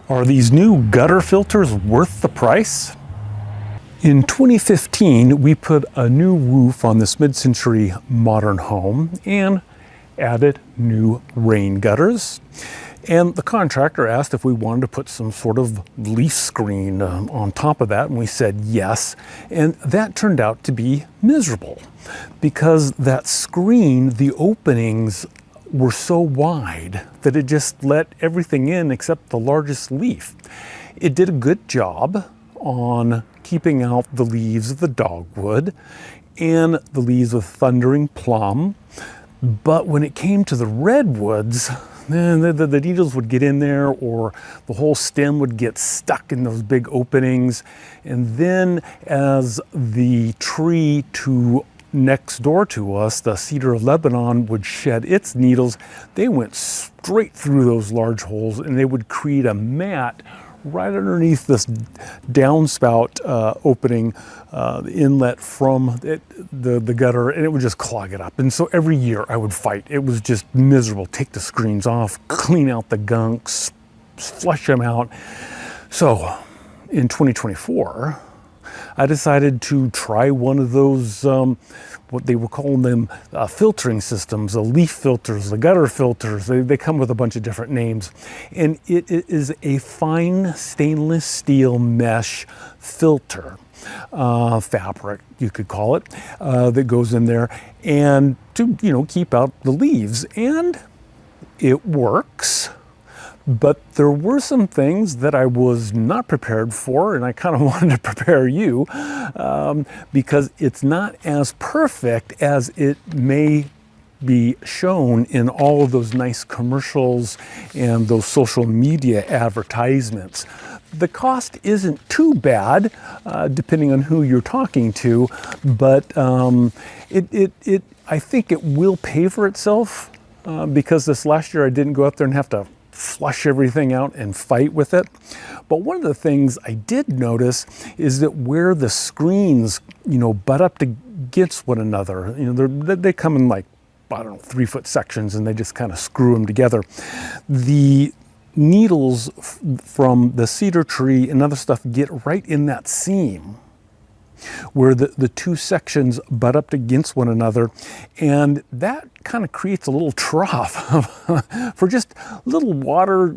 Are these new gutter filters worth the price? In 2015, we put a new roof on this mid-century modern home and added new rain gutters. And the contractor asked if we wanted to put some sort of leaf screen on top of that, and we said yes. And that turned out to be miserable because that screen, the openings were so wide that it just let everything in except the largest leaf. It did a good job on keeping out the leaves of the dogwood and the leaves of thundering plum, but when it came to the redwoods, the needles would get in there, or the whole stem would get stuck in those big openings. And then as the tree next door to us, the cedar of Lebanon, would shed its needles, they went straight through those large holes and they would create a mat right underneath this downspout opening, the inlet from the gutter, and it would just clog it up. And so every year I would fight. It was just miserable. Take the screens off, clean out the gunks, flush them out. So in 2024, I decided to try one of those, what they were calling them, filtering systems, the leaf filters, the gutter filters. They come with a bunch of different names. And it is a fine stainless steel mesh filter, fabric, you could call it, that goes in there and to, keep out the leaves. And it works. But there were some things that I was not prepared for, and I kind of wanted to prepare you because it's not as perfect as it may be shown in all of those nice commercials and those social media advertisements. The cost isn't too bad, depending on who you're talking to, but I think it will pay for itself because this last year I didn't go out there and have to flush everything out and fight with it. But one of the things I did notice is that where the screens, butt up against one another, they come in like, 3-foot sections, and they just kind of screw them together. The needles from the cedar tree and other stuff get right in that seam where the two sections butt up against one another, and that kind of creates a little trough for just little water,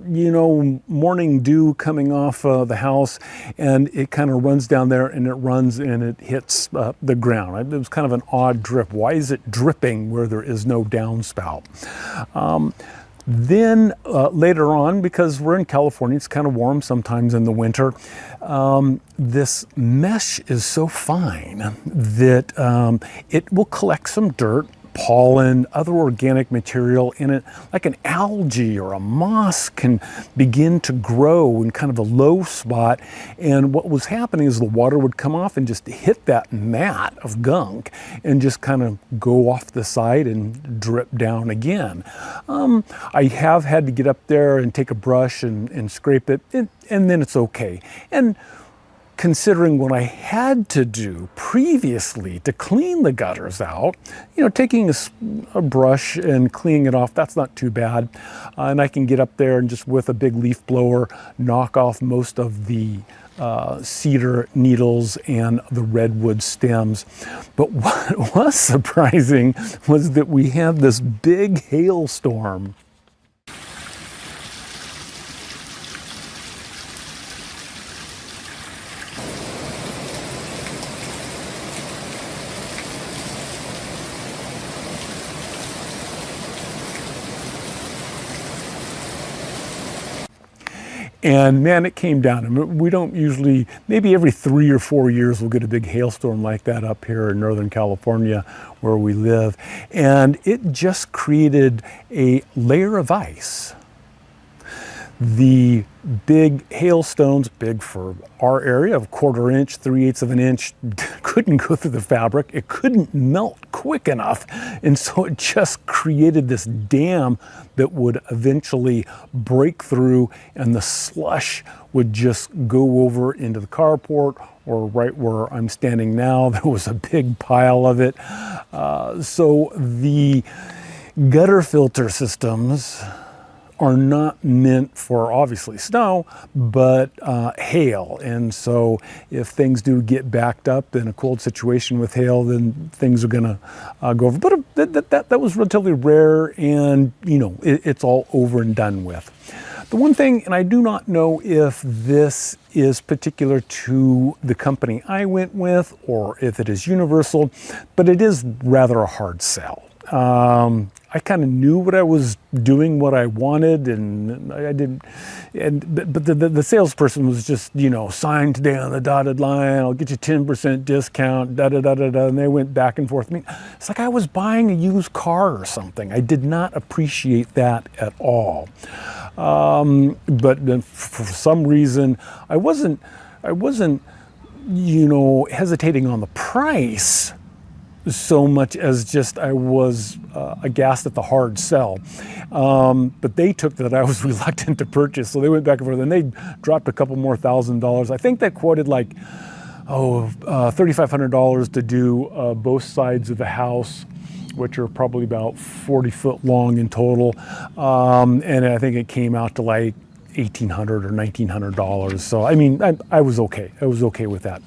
morning dew coming off the house, and it kind of runs down there and it runs and it hits the ground. It was kind of an odd drip. Why is it dripping where there is no downspout? Then later on, because we're in California, it's kind of warm sometimes in the winter, this mesh is so fine that it will collect some dirt, pollen, other organic material in it, like an algae or a moss can begin to grow in kind of a low spot. And what was happening is the water would come off and just hit that mat of gunk and just kind of go off the side and drip down again. I have had to get up there and take a brush and scrape it, and then it's okay. And considering what I had to do previously to clean the gutters out, taking a brush and cleaning it off, that's not too bad. And I can get up there and just with a big leaf blower, knock off most of the cedar needles and the redwood stems. But what was surprising was that we had this big hailstorm. And man, it came down. I mean, we don't usually, maybe every 3 or 4 years, we'll get a big hailstorm like that up here in Northern California where we live. And it just created a layer of ice. The big hailstones, big for our area, of 1/4 inch, 3/8 of an inch, couldn't go through the fabric. It couldn't melt quick enough. And so it just created this dam that would eventually break through, and the slush would just go over into the carport, or right where I'm standing now, there was a big pile of it. So the gutter filter systems are not meant for obviously snow, but hail. And so if things do get backed up in a cold situation with hail, then things are gonna go over. But that was relatively rare, and it's all over and done with. The one thing, and I do not know if this is particular to the company I went with or if it is universal, but it is rather a hard sell. I kind of knew what I was doing, what I wanted, and I didn't. But the salesperson was just, sign today on the dotted line. I'll get you 10% discount. Da da da da da. And they went back and forth. I mean, it's like I was buying a used car or something. I did not appreciate that at all. But then for some reason, I wasn't, hesitating on the price so much as just I was aghast at the hard sell. But they took that I was reluctant to purchase, so they went back and forth, and they dropped a couple more $1,000. I think they quoted like, $3,500 to do both sides of the house, which are probably about 40 foot long in total. And I think it came out to like $1,800 or $1,900. So, I mean, I was okay. I was okay with that.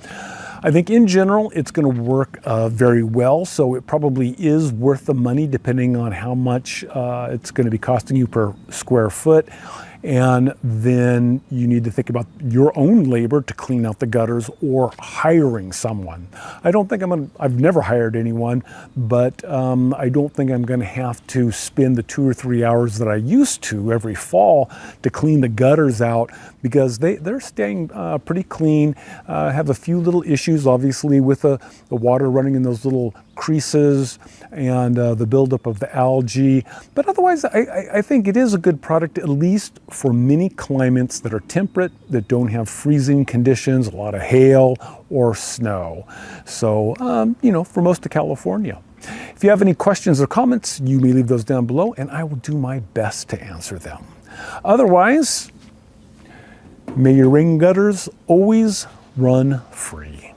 I think in general, it's going to work very well. So it probably is worth the money depending on how much it's going to be costing you per square foot. And then you need to think about your own labor to clean out the gutters or hiring someone. I don't think I've never hired anyone, but I don't think I'm going to have to spend the 2 or 3 hours that I used to every fall to clean the gutters out, because they're staying pretty clean. Have a few little issues, obviously, with the water running in those little creases and the buildup of the algae. But otherwise, I think it is a good product, at least for many climates that are temperate, that don't have freezing conditions, a lot of hail or snow. So, for most of California. If you have any questions or comments, you may leave those down below, and I will do my best to answer them. Otherwise, may your rain gutters always run free.